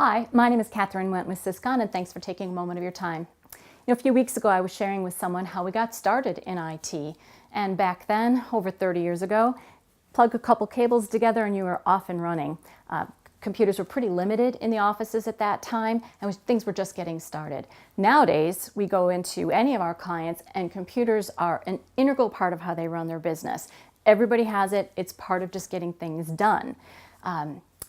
Hi, my name is Catherine Went with Syscon, and thanks for taking a moment of your time. A few weeks ago I was sharing with someone how we got started in IT, and back then, over 30 years ago, plug a couple cables together and you were off and running. Computers were pretty limited in the offices at that time, and things were just getting started. Nowadays, we go into any of our clients and computers are an integral part of how they run their business. Everybody has it. It's part of just getting things done.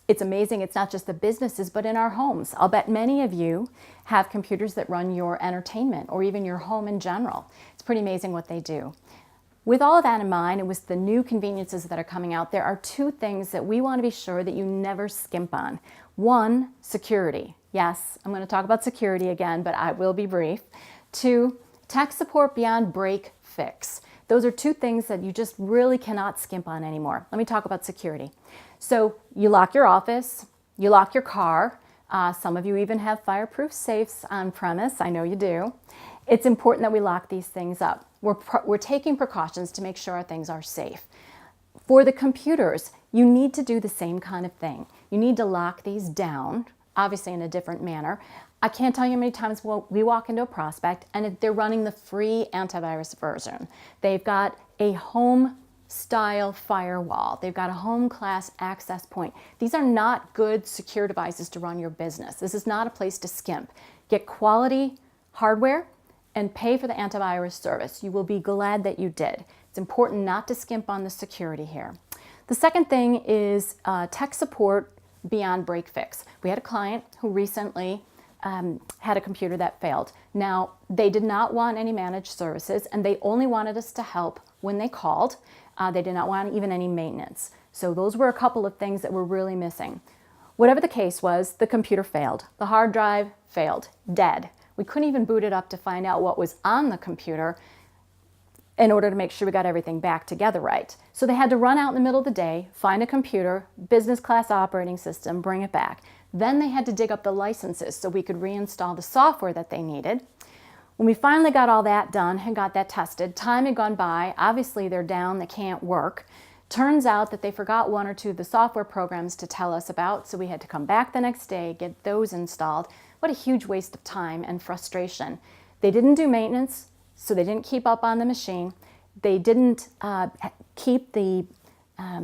It's amazing, it's not just the businesses, but in our homes. I'll bet many of you have computers that run your entertainment or even your home in general. It's pretty amazing what they do. With all of that in mind, and with the new conveniences that are coming out, there are two things that we want to be sure that you never skimp on. One, security. Yes, I'm going to talk about security again, but I will be brief. Two, tech support beyond break fix. Those are two things that you just really cannot skimp on anymore. Let me talk about security. So you lock your office, you lock your car. Some of you even have fireproof safes on premise. I know you do. It's important that we lock these things up. We're taking precautions to make sure our things are safe. For the computers, you need to do the same kind of thing. You need to lock these down, obviously in a different manner. I can't tell you how many times we walk into a prospect and they're running the free antivirus version. They've got a home style firewall. They've got a home class access point. These are not good secure devices to run your business. This is not a place to skimp. Get quality hardware and pay for the antivirus service. You will be glad that you did. It's important not to skimp on the security here. The second thing is tech support beyond break fix. We had a client who recently had a computer that failed. Now, they did not want any managed services and they only wanted us to help when they called. They did not want even any maintenance. So those were a couple of things that were really missing. Whatever the case was, the computer failed. The hard drive failed, dead. We couldn't even boot it up to find out what was on the computer in order to make sure we got everything back together right. So they had to run out in the middle of the day, find a computer, business class operating system, bring it back. Then they had to dig up the licenses so we could reinstall the software that they needed. When we finally got all that done and got that tested, time had gone by. Obviously they're down, they can't work. Turns out that they forgot one or two of the software programs to tell us about, so we had to come back the next day, get those installed. What a huge waste of time and frustration. They didn't do maintenance, so they didn't keep up on the machine. They didn't keep the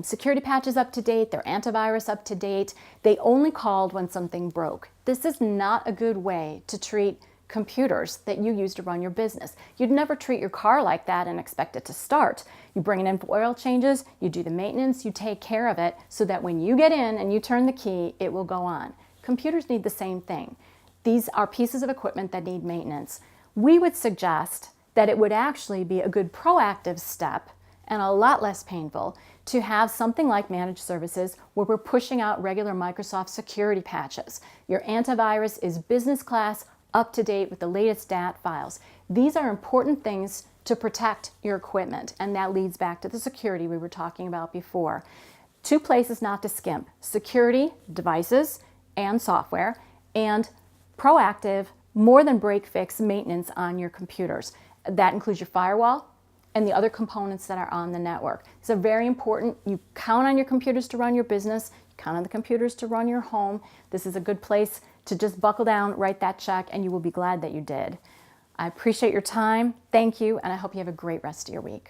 security patches up to date, their antivirus up to date. They only called when something broke. This is not a good way to treat computers that you use to run your business. You'd never treat your car like that and expect it to start. You bring it in for oil changes, you do the maintenance, you take care of it so that when you get in and you turn the key, it will go on. Computers need the same thing. These are pieces of equipment that need maintenance. We would suggest that it would actually be a good proactive step and a lot less painful to have something like managed services where we're pushing out regular Microsoft security patches. Your antivirus is business class, up to date with the latest DAT files. These are important things to protect your equipment, and that leads back to the security we were talking about before. Two places not to skimp: security, devices and software, and proactive, more than break fix maintenance on your computers. That includes your firewall and the other components that are on the network. So very important. You count on your computers to run your business, you count on the computers to run your home. This is a good place to just buckle down, write that check, and you will be glad that you did. I appreciate your time. Thank you, and I hope you have a great rest of your week.